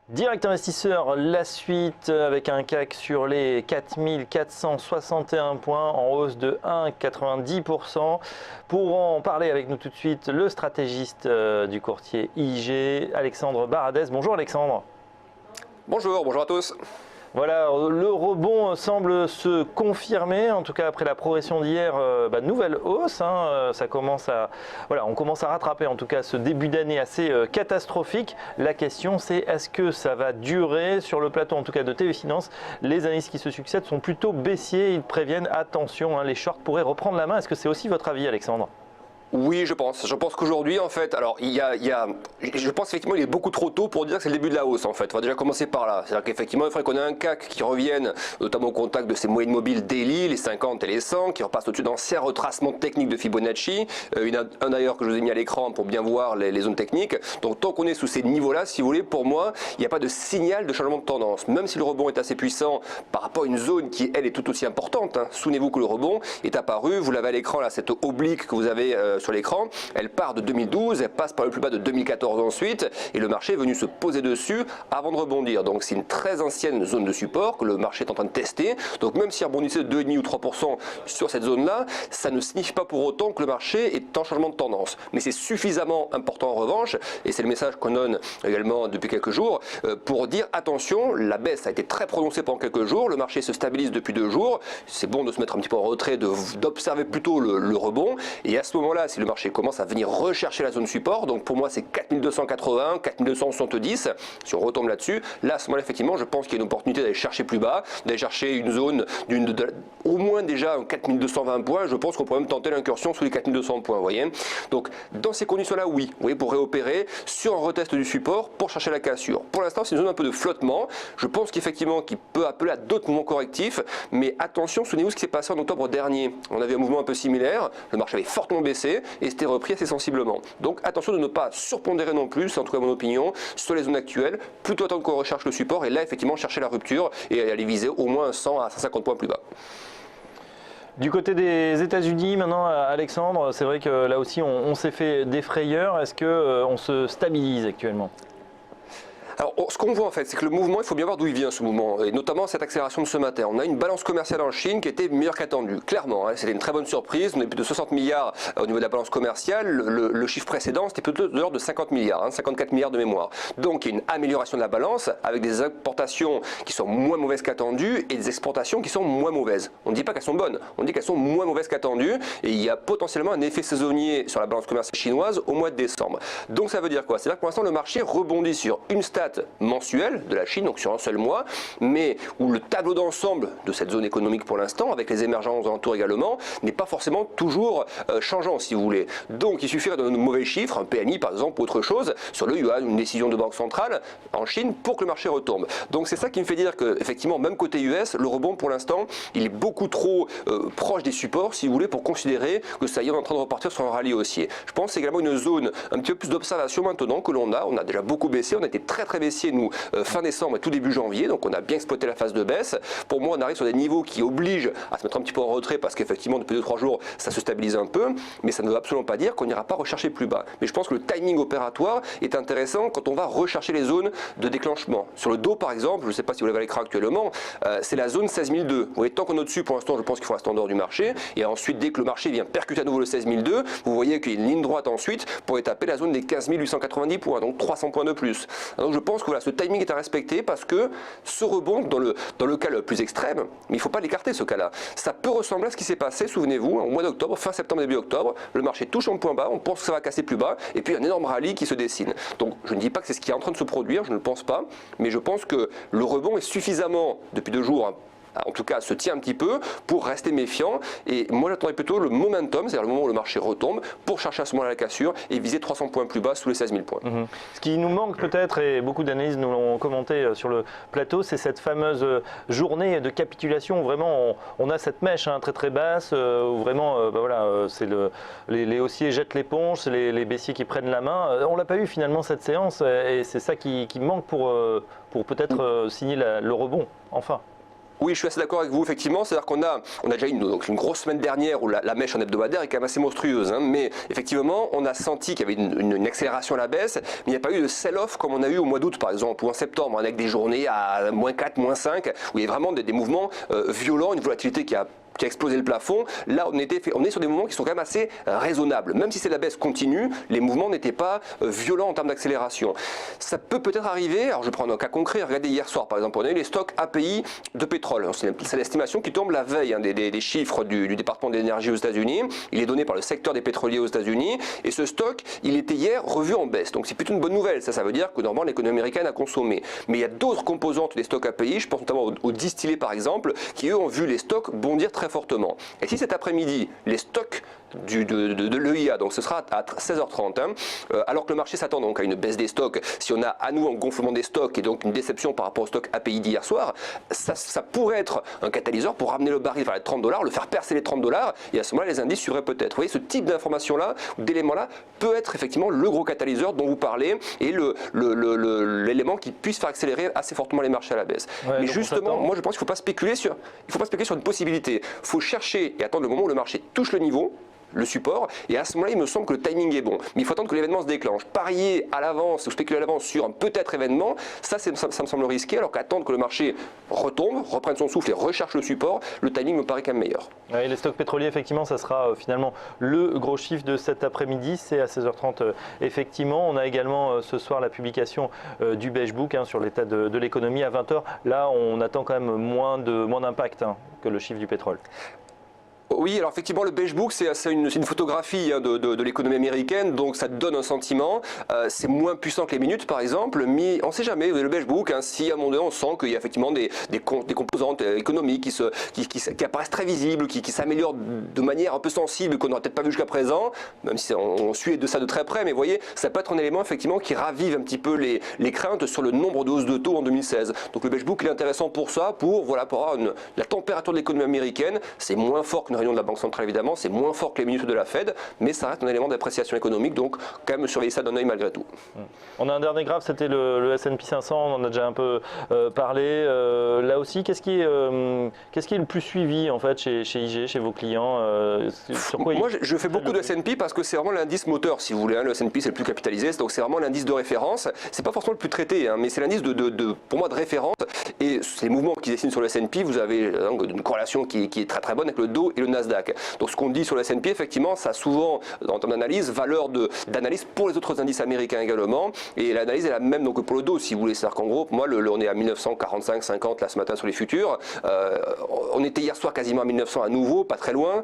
Direct investisseur, la suite avec un CAC sur les 4461 points en hausse de 1,90%. Pour en parler avec nous tout de suite, le stratégiste du courtier IG, Alexandre Baradez. Bonjour Alexandre. Bonjour à tous. Voilà, le rebond semble se confirmer, en tout cas après la progression d'hier, nouvelle hausse. Ça commence on commence à rattraper en tout cas ce début d'année assez catastrophique. La question c'est est-ce que ça va durer? Sur le plateau en tout cas de TV Finance, les analystes qui se succèdent sont plutôt baissiers. Ils préviennent attention, les shorts pourraient reprendre la main. Est-ce que c'est aussi votre avis, Alexandre? Oui, je pense. Je pense qu'aujourd'hui, en fait, alors je pense effectivement qu'il est beaucoup trop tôt pour dire que c'est le début de la hausse. En fait, on va déjà commencer par là. C'est-à-dire qu'effectivement, il faudrait qu'on ait un CAC qui revienne, notamment au contact de ces moyennes mobiles daily, les 50 et les 100, qui repasse au-dessus d'anciens retracements techniques de Fibonacci. Il y en a un d'ailleurs que je vous ai mis à l'écran pour bien voir les zones techniques. Donc, tant qu'on est sous ces niveaux-là, si vous voulez, pour moi, il n'y a pas de signal de changement de tendance. Même si le rebond est assez puissant par rapport à une zone qui, elle, est tout aussi importante. Souvenez-vous que le rebond est apparu, vous l'avez à l'écran là, cette oblique que vous avez sur l'écran. Elle part de 2012, elle passe par le plus bas de 2014 ensuite, et le marché est venu se poser dessus avant de rebondir. Donc c'est une très ancienne zone de support que le marché est en train de tester. Donc même si rebondissait de 2,5 ou 3% sur cette zone-là, ça ne signifie pas pour autant que le marché est en changement de tendance. Mais c'est suffisamment important en revanche, et c'est le message qu'on donne également depuis quelques jours, pour dire attention, la baisse a été très prononcée pendant quelques jours, le marché se stabilise depuis 2 jours, c'est bon de se mettre un petit peu en retrait, d'observer plutôt le rebond, et à ce moment-là, si le marché commence à venir rechercher la zone support, donc pour moi c'est 4280, 4270, si on retombe là-dessus, là à ce moment-là effectivement je pense qu'il y a une opportunité d'aller chercher plus bas, d'aller chercher une zone au moins déjà 4220 points, je pense qu'on pourrait même tenter l'incursion sous les 4200 points, vous voyez. Donc dans ces conditions-là, oui, vous voyez, pour réopérer sur un retest du support pour chercher la cassure. Pour l'instant c'est une zone un peu de flottement, je pense qu'effectivement qu'il peut appeler à d'autres mouvements correctifs, mais attention, souvenez-vous ce qui s'est passé en octobre dernier, on avait un mouvement un peu similaire, le marché avait fortement baissé et c'était repris assez sensiblement. Donc attention de ne pas surpondérer non plus, c'est en tout cas mon opinion, sur les zones actuelles, plutôt attendre qu'on recherche le support et là effectivement chercher la rupture et aller viser au moins 100 à 150 points plus bas. Du côté des États-Unis, maintenant, Alexandre, c'est vrai que là aussi on s'est fait des frayeurs. Est-ce qu'on se stabilise actuellement ? Alors, ce qu'on voit en fait, c'est que le mouvement, il faut bien voir d'où il vient ce mouvement, et notamment cette accélération de ce matin. On a une balance commerciale en Chine qui était meilleure qu'attendue, clairement. C'était une très bonne surprise. On est plus de 60 milliards au niveau de la balance commerciale. Le chiffre précédent, c'était plutôt de l'ordre de 50 milliards, 54 milliards de mémoire. Donc, il y a une amélioration de la balance avec des importations qui sont moins mauvaises qu'attendues et des exportations qui sont moins mauvaises. On ne dit pas qu'elles sont bonnes, on dit qu'elles sont moins mauvaises qu'attendues, et il y a potentiellement un effet saisonnier sur la balance commerciale chinoise au mois de décembre. Donc, ça veut dire quoi? C'est-à-dire que pour l'instant, le marché rebondit sur une stat mensuelle de la Chine, donc sur un seul mois, mais où le tableau d'ensemble de cette zone économique pour l'instant, avec les émergences alentours également, n'est pas forcément toujours changeant, si vous voulez. Donc il suffirait d'un mauvais chiffre, un PMI par exemple, ou autre chose, sur le yuan, une décision de banque centrale en Chine, pour que le marché retombe. Donc c'est ça qui me fait dire que, effectivement, même côté US, le rebond pour l'instant, il est beaucoup trop proche des supports, si vous voulez, pour considérer que ça y est, on est en train de repartir sur un rallye haussier. Je pense que c'est également une zone un petit peu plus d'observation maintenant que l'on a. On a déjà beaucoup baissé, on a été très baissier nous fin décembre et tout début janvier, donc on a bien exploité la phase de baisse. Pour moi on arrive sur des niveaux qui obligent à se mettre un petit peu en retrait parce qu'effectivement depuis 2-3 jours ça se stabilise un peu, mais ça ne veut absolument pas dire qu'on n'ira pas rechercher plus bas. Mais je pense que le timing opératoire est intéressant quand on va rechercher les zones de déclenchement. Sur le dos par exemple, je ne sais pas si vous l'avez à l'écran actuellement, c'est la zone 16002. Vous voyez, tant qu'on est au-dessus pour l'instant je pense qu'il faut rester en dehors du marché, et ensuite dès que le marché vient percuter à nouveau le 16002, vous voyez qu'il y a une ligne droite ensuite pour taper la zone des 15 890 points, donc 300 points de plus. Donc je pense que voilà, ce timing est à respecter parce que ce rebond, dans le cas le plus extrême, mais il ne faut pas l'écarter ce cas-là, ça peut ressembler à ce qui s'est passé, souvenez-vous, au mois d'octobre, fin septembre, début octobre, le marché touche un point bas, on pense que ça va casser plus bas, et puis un énorme rallye qui se dessine. Donc je ne dis pas que c'est ce qui est en train de se produire, je ne le pense pas, mais je pense que le rebond est suffisamment, depuis 2 jours, en tout cas se tient un petit peu pour rester méfiant, et moi j'attendrais plutôt le momentum, c'est-à-dire le moment où le marché retombe, pour chercher à ce moment-là la cassure et viser 300 points plus bas sous les 16 000 points. Ce qui nous manque peut-être, et beaucoup d'analystes nous l'ont commenté sur le plateau, c'est cette fameuse journée de capitulation où vraiment on a cette mèche très basse, où vraiment c'est les haussiers jettent l'éponge, c'est les baissiers qui prennent la main. On ne l'a pas eu finalement cette séance, et c'est ça qui manque pour peut-être signer le rebond, enfin. Oui, je suis assez d'accord avec vous, effectivement. C'est-à-dire qu'on a déjà une grosse semaine dernière où la mèche en hebdomadaire est quand même assez monstrueuse. Hein. Mais effectivement, on a senti qu'il y avait une accélération à la baisse, mais il n'y a pas eu de sell-off comme on a eu au mois d'août, par exemple, ou en septembre, avec des journées à -4, -5, où il y a vraiment des mouvements violents, une volatilité qui a explosé le plafond. Là, on est sur des mouvements qui sont quand même assez raisonnables. Même si c'est la baisse continue, les mouvements n'étaient pas violents en termes d'accélération. Ça peut peut-être arriver, alors je prends un cas concret, regardez hier soir par exemple, on a eu les stocks API de pétrole. C'est l'estimation qui tombe la veille des chiffres du département de l'énergie aux États-Unis. Il est donné par le secteur des pétroliers aux États-Unis et ce stock, il était hier revu en baisse. Donc c'est plutôt une bonne nouvelle. Ça veut dire que normalement l'économie américaine a consommé. Mais il y a d'autres composantes des stocks API, je pense notamment aux distillés par exemple, qui eux ont vu les stocks bondir très fortement. Et si cet après-midi, les stocks de l'EIA, donc ce sera à 16h30, hein, alors que le marché s'attend donc à une baisse des stocks, si on a à nouveau un gonflement des stocks et donc une déception par rapport au stock API d'hier soir, ça pourrait être un catalyseur pour ramener le baril vers les $30, le faire percer les $30 et à ce moment-là les indices suivraient peut-être. Vous voyez, ce type d'information-là, d'éléments-là, peut être effectivement le gros catalyseur dont vous parlez et l'élément qui puisse faire accélérer assez fortement les marchés à la baisse. Ouais, mais justement, moi je pense qu'il ne faut pas spéculer sur une possibilité. Il faut chercher et attendre le moment où le marché touche le niveau, le support, et à ce moment-là, il me semble que le timing est bon. Mais il faut attendre que l'événement se déclenche. Parier à l'avance ou spéculer à l'avance sur un peut-être événement, ça me semble risqué, alors qu'attendre que le marché retombe, reprenne son souffle et recherche le support, le timing me paraît quand même meilleur. Ouais, les stocks pétroliers, effectivement, ça sera finalement le gros chiffre de cet après-midi, c'est à 16h30 effectivement. On a également ce soir la publication du Beige Book sur l'état de l'économie à 20h. Là, on attend quand même moins d'impact que le chiffre du pétrole. Oui, alors effectivement, le Beige Book, c'est une photographie de l'économie américaine, donc ça donne un sentiment. C'est moins puissant que les minutes, par exemple, mais on ne sait jamais. Le Beige Book, si à un moment donné, on sent qu'il y a effectivement des composantes économiques qui apparaissent très visibles, qui s'améliorent de manière un peu sensible, qu'on n'aurait peut-être pas vu jusqu'à présent, même si on suit de ça de très près, mais vous voyez, ça peut être un élément effectivement qui ravive un petit peu les craintes sur le nombre de hausses de taux en 2016. Donc le Beige Book il est intéressant pour ça, pour avoir la température de l'économie américaine. C'est moins fort qu'une réunion de la Banque centrale évidemment, c'est moins fort que les minutes de la Fed, mais ça reste un élément d'appréciation économique, donc quand même surveiller ça d'un œil malgré tout. On a un dernier graphe, c'était le S&P 500, on en a déjà un peu parlé. Là aussi, qu'est-ce qui est le plus suivi en fait chez IG, chez vos clients Moi, je fais beaucoup de S&P parce que c'est vraiment l'indice moteur, si vous voulez. Le S&P, c'est le plus capitalisé, donc c'est vraiment l'indice de référence. C'est pas forcément le plus traité, mais c'est l'indice pour moi de référence. Et ces mouvements qui dessinent sur le S&P, vous avez une corrélation qui est très très bonne avec le Dow et le Nasdaq. Donc ce qu'on dit sur le S&P, effectivement, ça a souvent, en termes d'analyse, valeur d'analyse pour les autres indices américains également. Et l'analyse est la même donc, pour le Dow, si vous voulez. C'est-à-dire qu'en gros, pour moi, on est à 1945-50 là ce matin sur les futurs. On était hier soir quasiment à 1900 à nouveau, pas très loin.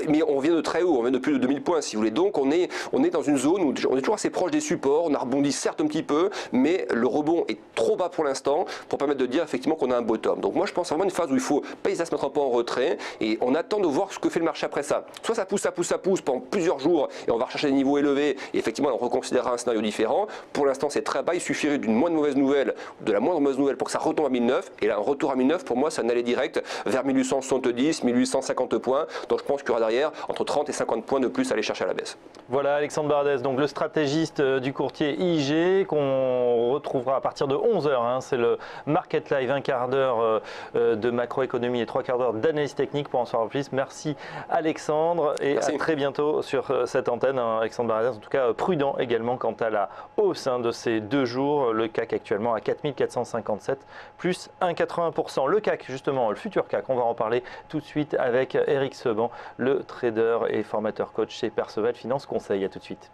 Mais on vient de très haut, on vient de plus de 2000 points, si vous voulez. Donc on est dans une zone où on est toujours assez proche des supports. On a rebondi certes un petit peu, mais le rebond est trop bas pour l'instant pour permettre de dire effectivement qu'on a un bottom. Donc moi, je pense vraiment une phase où il faut pas hésiter à se mettre un peu en retrait et on attend de voir ce que fait le marché après ça. Soit ça pousse pendant plusieurs jours et on va rechercher des niveaux élevés et effectivement on reconsidérera un scénario différent. Pour l'instant c'est très bas, il suffirait d'une moindre mauvaise nouvelle, de la moindre mauvaise nouvelle pour que ça retombe à 1009 et là un retour à 1009 pour moi ça n'allait direct vers 1870, 1850 points. Donc je pense qu'il y aura derrière entre 30 et 50 points de plus à aller chercher à la baisse. Voilà Alexandre Bardès, donc le stratégiste du courtier IG qu'on retrouvera à partir de 11h. C'est le Market Live, un quart d'heure de macroéconomie et 3 quarts d'heure d'analyse technique pour en savoir plus. Merci Alexandre et merci. À très bientôt sur cette antenne. Alexandre Bardès, en tout cas prudent également quant à la hausse de ces 2 jours. Le CAC actuellement à 4457 plus 1,80%. Le CAC justement, le futur CAC, on va en parler tout de suite avec Eric Seban, le trader et formateur coach chez Perceval Finance Conseil. À tout de suite.